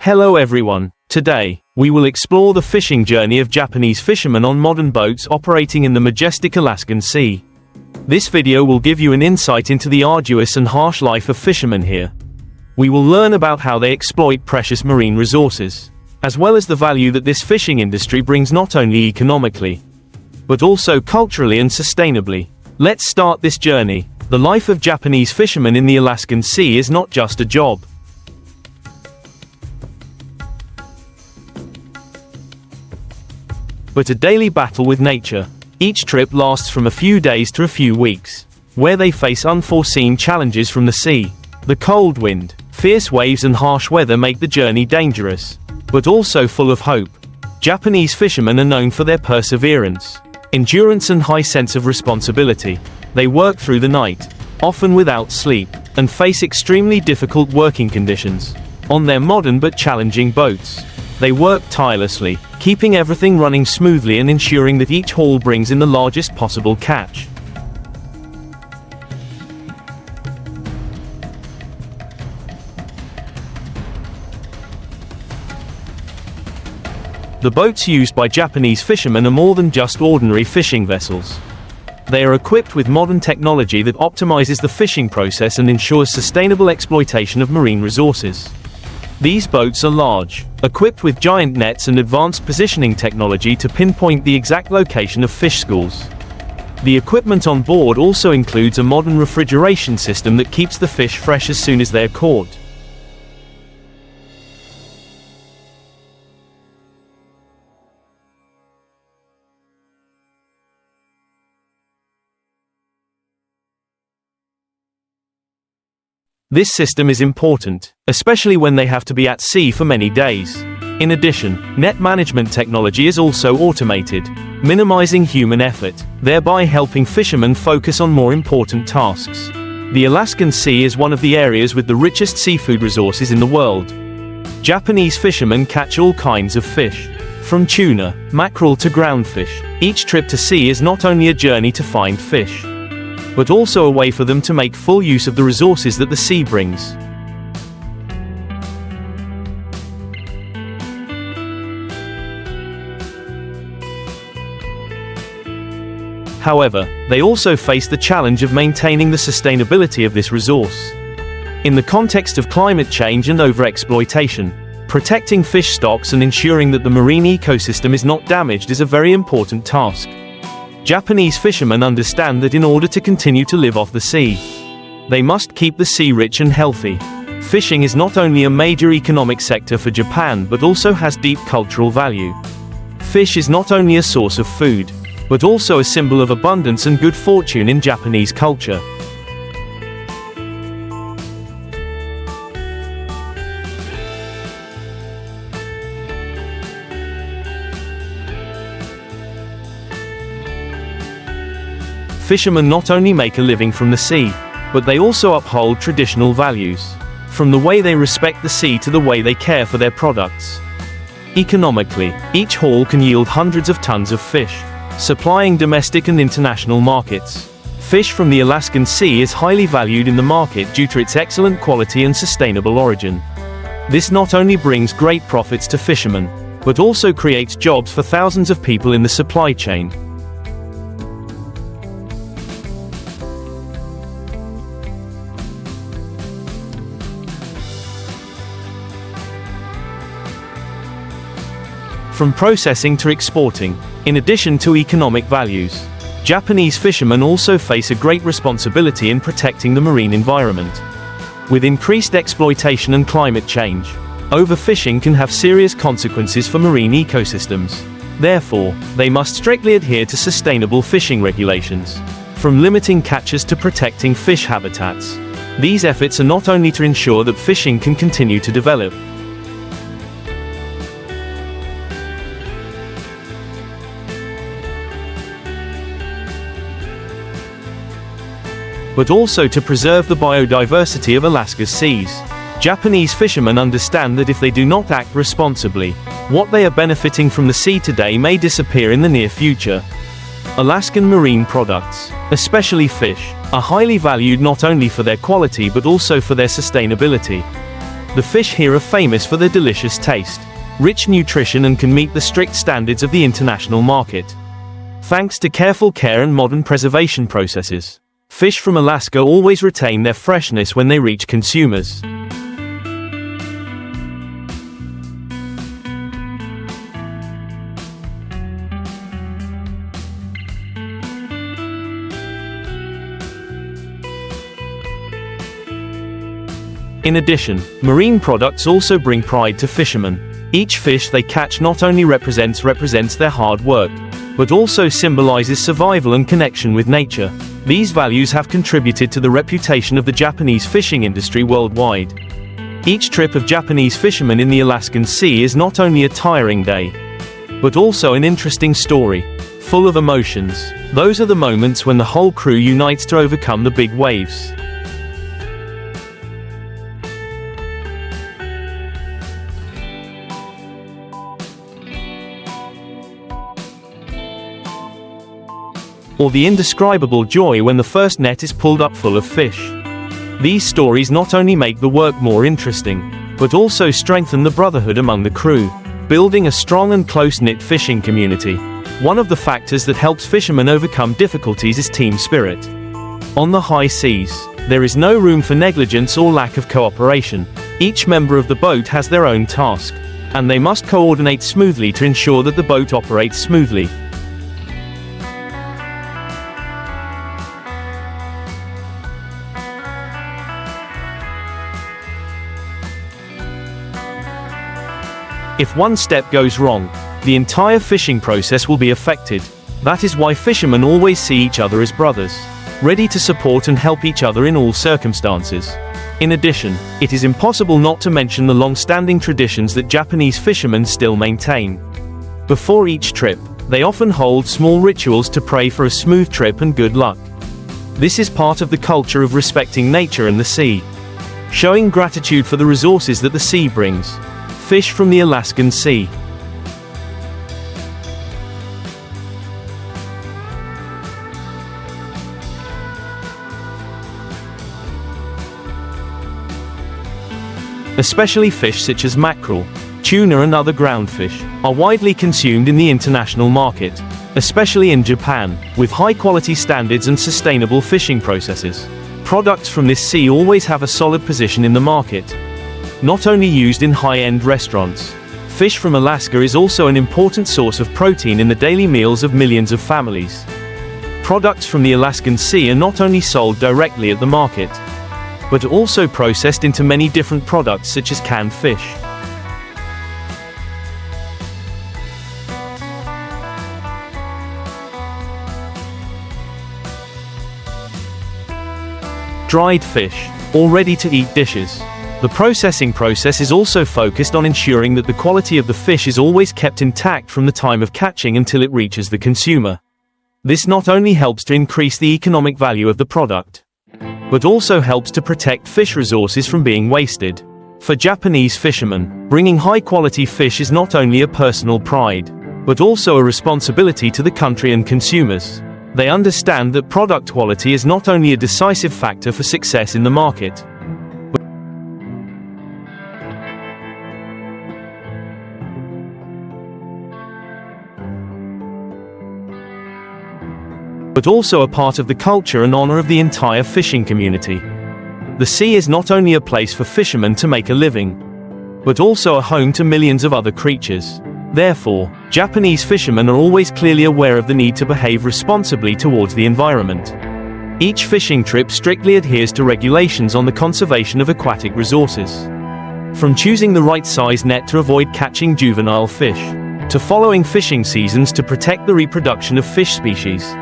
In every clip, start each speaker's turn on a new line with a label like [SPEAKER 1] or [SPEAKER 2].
[SPEAKER 1] Hello everyone. Today, we will explore the fishing journey of Japanese fishermen on modern boats operating in the majestic Alaskan Sea. This video will give you an insight into the arduous and harsh life of fishermen here. We will learn about how they exploit precious marine resources, as well as the value that this fishing industry brings not only economically, but also culturally and sustainably. Let's start this journey. The life of Japanese fishermen in the Alaskan Sea is not just a job, but a daily battle with nature. Each trip lasts from a few days to a few weeks, where they face unforeseen challenges from the sea. The cold wind, fierce waves and harsh weather make the journey dangerous, but also full of hope. Japanese fishermen are known for their perseverance, endurance and high sense of responsibility. They work through the night, often without sleep, and face extremely difficult working conditions. On their modern but challenging boats, they work tirelessly, keeping everything running smoothly and ensuring that each haul brings in the largest possible catch. The boats used by Japanese fishermen are more than just ordinary fishing vessels. They are equipped with modern technology that optimizes the fishing process and ensures sustainable exploitation of marine resources. These boats are large, equipped with giant nets and advanced positioning technology to pinpoint the exact location of fish schools. The equipment on board also includes a modern refrigeration system that keeps the fish fresh as soon as they are caught. This system is important, especially when they have to be at sea for many days. In addition, net management technology is also automated, minimizing human effort, thereby helping fishermen focus on more important tasks. The Alaskan Sea is one of the areas with the richest seafood resources in the world. Japanese fishermen catch all kinds of fish, from tuna, mackerel to groundfish. Each trip to sea is not only a journey to find fish, but also a way for them to make full use of the resources that the sea brings. However, they also face the challenge of maintaining the sustainability of this resource. In the context of climate change and overexploitation, protecting fish stocks and ensuring that the marine ecosystem is not damaged is a very important task. Japanese fishermen understand that in order to continue to live off the sea, they must keep the sea rich and healthy. Fishing is not only a major economic sector for Japan but also has deep cultural value. Fish is not only a source of food, but also a symbol of abundance and good fortune in Japanese culture. Fishermen not only make a living from the sea, but they also uphold traditional values, from the way they respect the sea to the way they care for their products. Economically, each haul can yield hundreds of tons of fish, supplying domestic and international markets. Fish from the Alaskan Sea is highly valued in the market due to its excellent quality and sustainable origin. This not only brings great profits to fishermen, but also creates jobs for thousands of people in the supply chain. From processing to exporting, in addition to economic values, Japanese fishermen also face a great responsibility in protecting the marine environment. With increased exploitation and climate change, overfishing can have serious consequences for marine ecosystems. Therefore, they must strictly adhere to sustainable fishing regulations, from limiting catches to protecting fish habitats. These efforts are not only to ensure that fishing can continue to develop, but also to preserve the biodiversity of Alaska's seas. Japanese fishermen understand that if they do not act responsibly, what they are benefiting from the sea today may disappear in the near future. Alaskan marine products, especially fish, are highly valued not only for their quality but also for their sustainability. The fish here are famous for their delicious taste, rich nutrition, and can meet the strict standards of the international market. Thanks to careful care and modern preservation processes, fish from Alaska always retain their freshness when they reach consumers. In addition, marine products also bring pride to fishermen. Each fish they catch not only represents their hard work, but also symbolizes survival and connection with nature. These values have contributed to the reputation of the Japanese fishing industry worldwide. Each trip of Japanese fishermen in the Alaskan Sea is not only a tiring day, but also an interesting story, full of emotions. Those are the moments when the whole crew unites to overcome the big waves. Or the indescribable joy when the first net is pulled up full of fish. These stories not only make the work more interesting, but also strengthen the brotherhood among the crew, building a strong and close-knit fishing community. One of the factors that helps fishermen overcome difficulties is team spirit. On the high seas, there is no room for negligence or lack of cooperation. Each member of the boat has their own task, and they must coordinate smoothly to ensure that the boat operates smoothly. If one step goes wrong, the entire fishing process will be affected. That is why fishermen always see each other as brothers, ready to support and help each other in all circumstances. In addition, it is impossible not to mention the long-standing traditions that Japanese fishermen still maintain. Before each trip, they often hold small rituals to pray for a smooth trip and good luck. This is part of the culture of respecting nature and the sea, showing gratitude for the resources that the sea brings. Fish from the Alaskan Sea. Especially fish such as mackerel, tuna and other groundfish, are widely consumed in the international market, especially in Japan, with high-quality standards and sustainable fishing processes. Products from this sea always have a solid position in the market. Not only used in high-end restaurants, fish from Alaska is also an important source of protein in the daily meals of millions of families. Products from the Alaskan Sea are not only sold directly at the market, but also processed into many different products such as canned fish. Dried fish, or ready-to-eat dishes. The processing process is also focused on ensuring that the quality of the fish is always kept intact from the time of catching until it reaches the consumer. This not only helps to increase the economic value of the product, but also helps to protect fish resources from being wasted. For Japanese fishermen, bringing high-quality fish is not only a personal pride, but also a responsibility to the country and consumers. They understand that product quality is not only a decisive factor for success in the market, but also a part of the culture and honor of the entire fishing community. The sea is not only a place for fishermen to make a living, but also a home to millions of other creatures. Therefore, Japanese fishermen are always clearly aware of the need to behave responsibly towards the environment. Each fishing trip strictly adheres to regulations on the conservation of aquatic resources. From choosing the right size net to avoid catching juvenile fish, to following fishing seasons to protect the reproduction of fish species.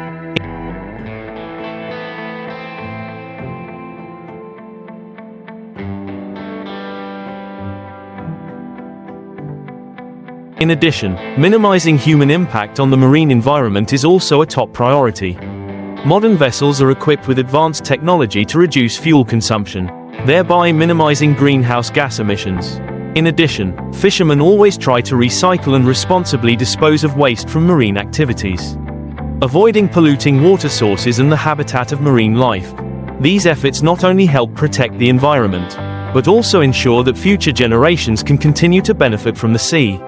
[SPEAKER 1] In addition, minimizing human impact on the marine environment is also a top priority. Modern vessels are equipped with advanced technology to reduce fuel consumption, thereby minimizing greenhouse gas emissions. In addition, fishermen always try to recycle and responsibly dispose of waste from marine activities, avoiding polluting water sources and the habitat of marine life. These efforts not only help protect the environment, but also ensure that future generations can continue to benefit from the sea.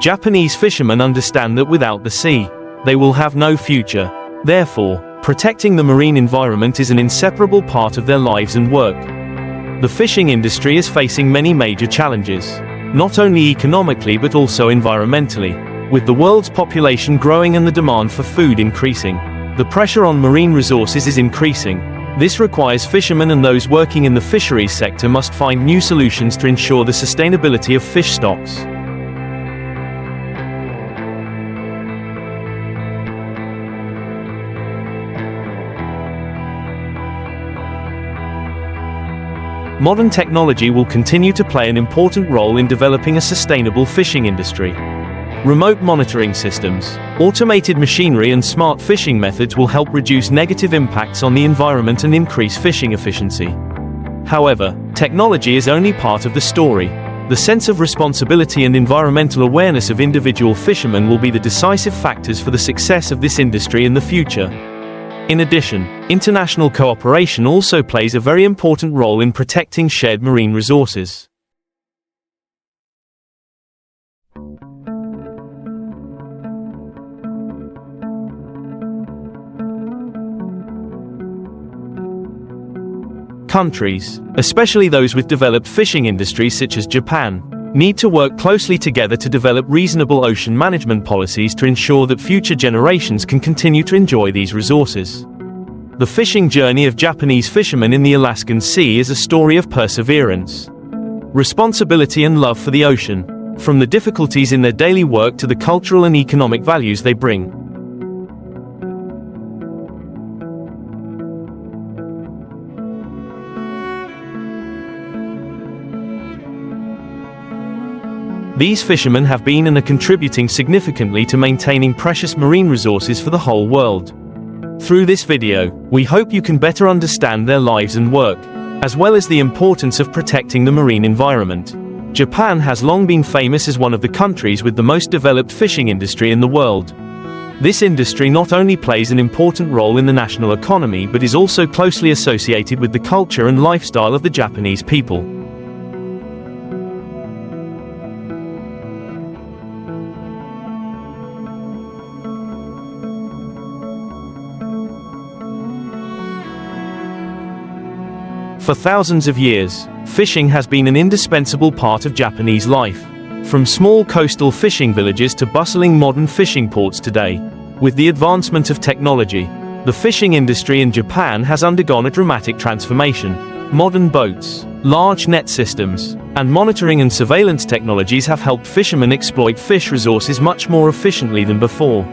[SPEAKER 1] Japanese fishermen understand that without the sea, they will have no future. Therefore, protecting the marine environment is an inseparable part of their lives and work. The fishing industry is facing many major challenges, not only economically but also environmentally. With the world's population growing and the demand for food increasing, the pressure on marine resources is increasing. This requires fishermen and those working in the fisheries sector must find new solutions to ensure the sustainability of fish stocks. Modern technology will continue to play an important role in developing a sustainable fishing industry. Remote monitoring systems, automated machinery and smart fishing methods will help reduce negative impacts on the environment and increase fishing efficiency. However, technology is only part of the story. The sense of responsibility and environmental awareness of individual fishermen will be the decisive factors for the success of this industry in the future. In addition, international cooperation also plays a very important role in protecting shared marine resources. Countries, especially those with developed fishing industries such as Japan, need to work closely together to develop reasonable ocean management policies to ensure that future generations can continue to enjoy these resources. The fishing journey of Japanese fishermen in the Alaskan Sea is a story of perseverance, responsibility and love for the ocean, from the difficulties in their daily work to the cultural and economic values they bring. These fishermen have been and are contributing significantly to maintaining precious marine resources for the whole world. Through this video, we hope you can better understand their lives and work, as well as the importance of protecting the marine environment. Japan has long been famous as one of the countries with the most developed fishing industry in the world. This industry not only plays an important role in the national economy but is also closely associated with the culture and lifestyle of the Japanese people. For thousands of years, fishing has been an indispensable part of Japanese life. From small coastal fishing villages to bustling modern fishing ports today. With the advancement of technology, the fishing industry in Japan has undergone a dramatic transformation. Modern boats, large net systems, and monitoring and surveillance technologies have helped fishermen exploit fish resources much more efficiently than before.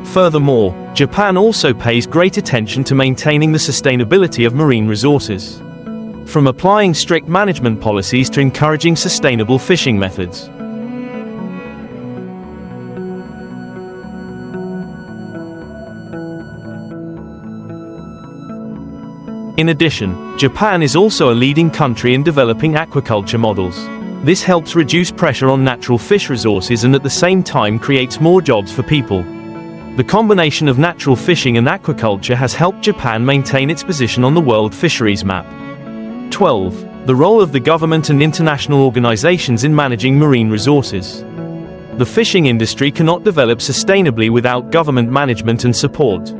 [SPEAKER 1] Furthermore, Japan also pays great attention to maintaining the sustainability of marine resources. From applying strict management policies to encouraging sustainable fishing methods. In addition, Japan is also a leading country in developing aquaculture models. This helps reduce pressure on natural fish resources and at the same time creates more jobs for people. The combination of natural fishing and aquaculture has helped Japan maintain its position on the world fisheries map. 12. The role of the government and international organizations in managing marine resources. The fishing industry cannot develop sustainably without government management and support.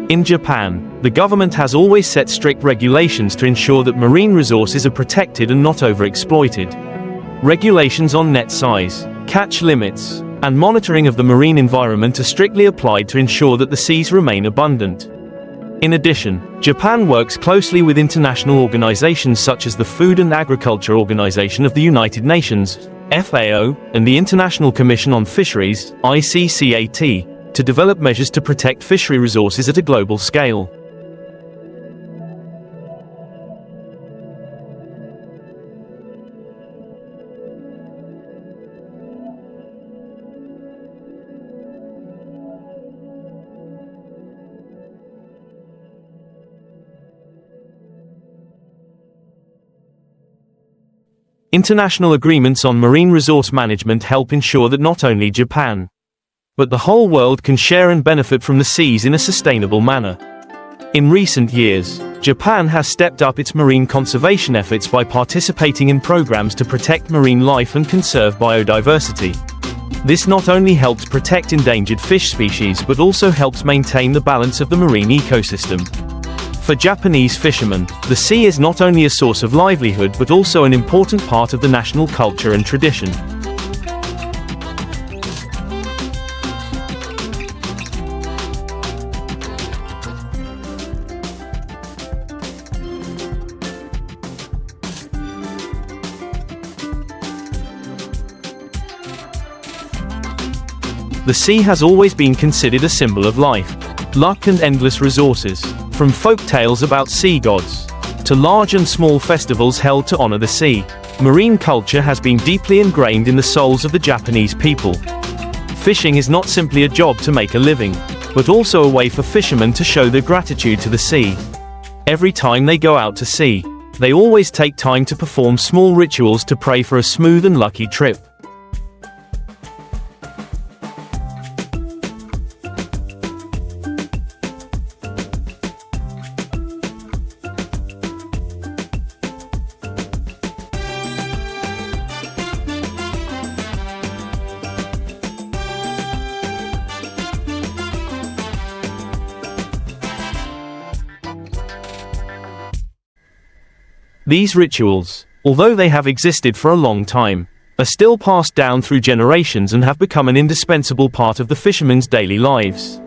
[SPEAKER 1] In Japan, the government has always set strict regulations to ensure that marine resources are protected and not overexploited. Regulations on net size, catch limits, and monitoring of the marine environment are strictly applied to ensure that the seas remain abundant. In addition, Japan works closely with international organizations such as the Food and Agriculture Organization of the United Nations, FAO, and the International Commission on Fisheries, ICCAT, to develop measures to protect fishery resources at a global scale. International agreements on marine resource management help ensure that not only Japan, but the whole world can share and benefit from the seas in a sustainable manner. In recent years, Japan has stepped up its marine conservation efforts by participating in programs to protect marine life and conserve biodiversity. This not only helps protect endangered fish species but also helps maintain the balance of the marine ecosystem. For Japanese fishermen, the sea is not only a source of livelihood but also an important part of the national culture and tradition. The sea has always been considered a symbol of life, luck and endless resources, from folk tales about sea gods to large and small festivals held to honor the sea. Marine culture has been deeply ingrained in the souls of the Japanese people. Fishing is not simply a job to make a living, but also a way for fishermen to show their gratitude to the sea. Every time they go out to sea, they always take time to perform small rituals to pray for a smooth and lucky trip. These rituals, although they have existed for a long time, are still passed down through generations and have become an indispensable part of the fishermen's daily lives.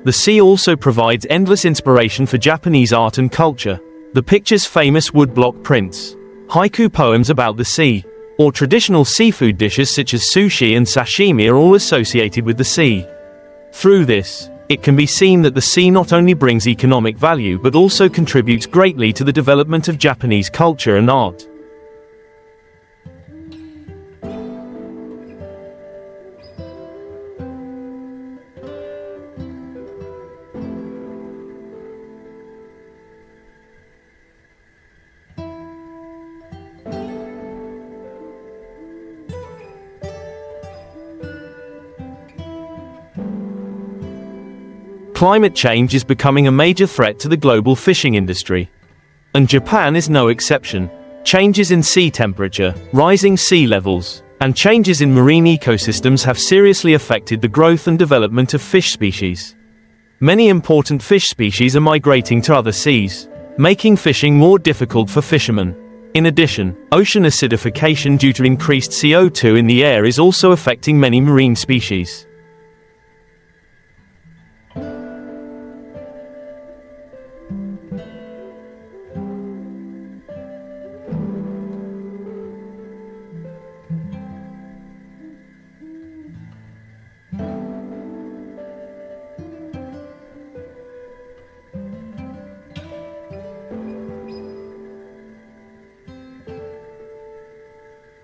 [SPEAKER 1] The sea also provides endless inspiration for Japanese art and culture. The picture's famous woodblock prints, haiku poems about the sea, or traditional seafood dishes such as sushi and sashimi are all associated with the sea. Through this, it can be seen that the sea not only brings economic value but also contributes greatly to the development of Japanese culture and art. Climate change is becoming a major threat to the global fishing industry. And Japan is no exception. Changes in sea temperature, rising sea levels, and changes in marine ecosystems have seriously affected the growth and development of fish species. Many important fish species are migrating to other seas, making fishing more difficult for fishermen. In addition, ocean acidification due to increased CO2 in the air is also affecting many marine species.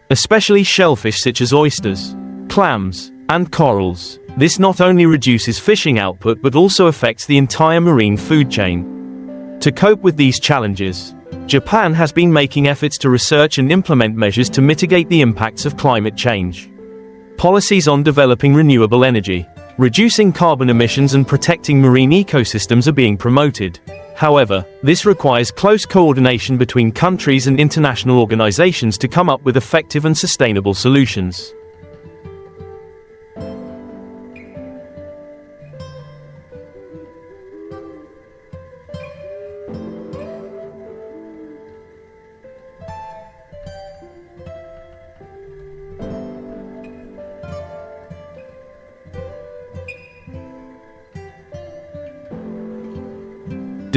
[SPEAKER 1] Especially shellfish such as oysters, clams, and corals. This not only reduces fishing output but also affects the entire marine food chain. To cope with these challenges, Japan has been making efforts to research and implement measures to mitigate the impacts of climate change. Policies on developing renewable energy, reducing carbon emissions and protecting marine ecosystems are being promoted. However, this requires close coordination between countries and international organizations to come up with effective and sustainable solutions.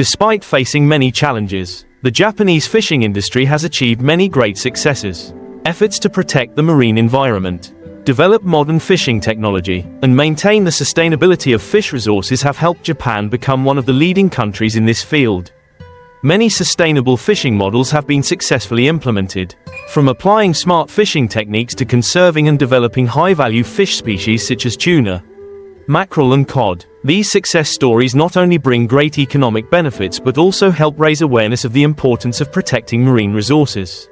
[SPEAKER 1] Despite facing many challenges, the Japanese fishing industry has achieved many great successes. Efforts to protect the marine environment, develop modern fishing technology, and maintain the sustainability of fish resources have helped Japan become one of the leading countries in this field. Many sustainable fishing models have been successfully implemented, from applying smart fishing techniques to conserving and developing high-value fish species such as tuna, mackerel and cod. These success stories not only bring great economic benefits but also help raise awareness of the importance of protecting marine resources.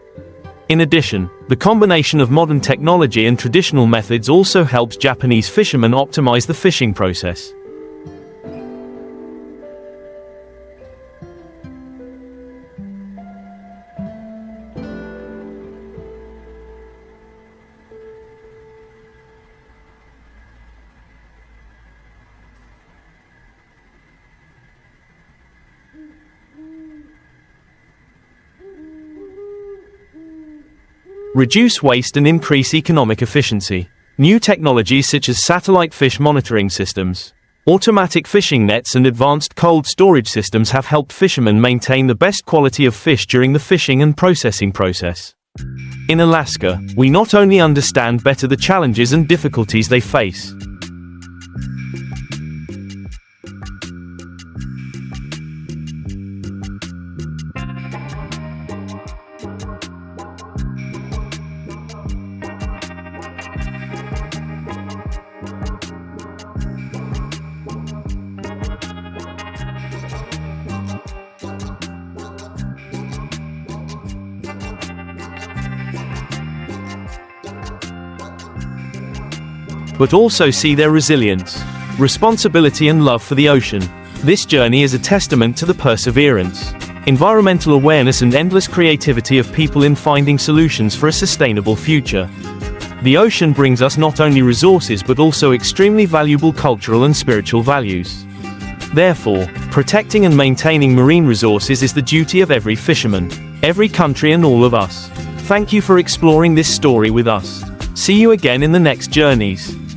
[SPEAKER 1] In addition, the combination of modern technology and traditional methods also helps Japanese fishermen optimize the fishing process. Reduce waste and increase economic efficiency. New technologies such as satellite fish monitoring systems, automatic fishing nets and advanced cold storage systems have helped fishermen maintain the best quality of fish during the fishing and processing process. In Alaska, we not only understand better the challenges and difficulties they face, but also see their resilience, responsibility and love for the ocean. This journey is a testament to the perseverance, environmental awareness and endless creativity of people in finding solutions for a sustainable future. The ocean brings us not only resources but also extremely valuable cultural and spiritual values. Therefore, protecting and maintaining marine resources is the duty of every fisherman, every country and all of us. Thank you for exploring this story with us. See you again in the next journeys.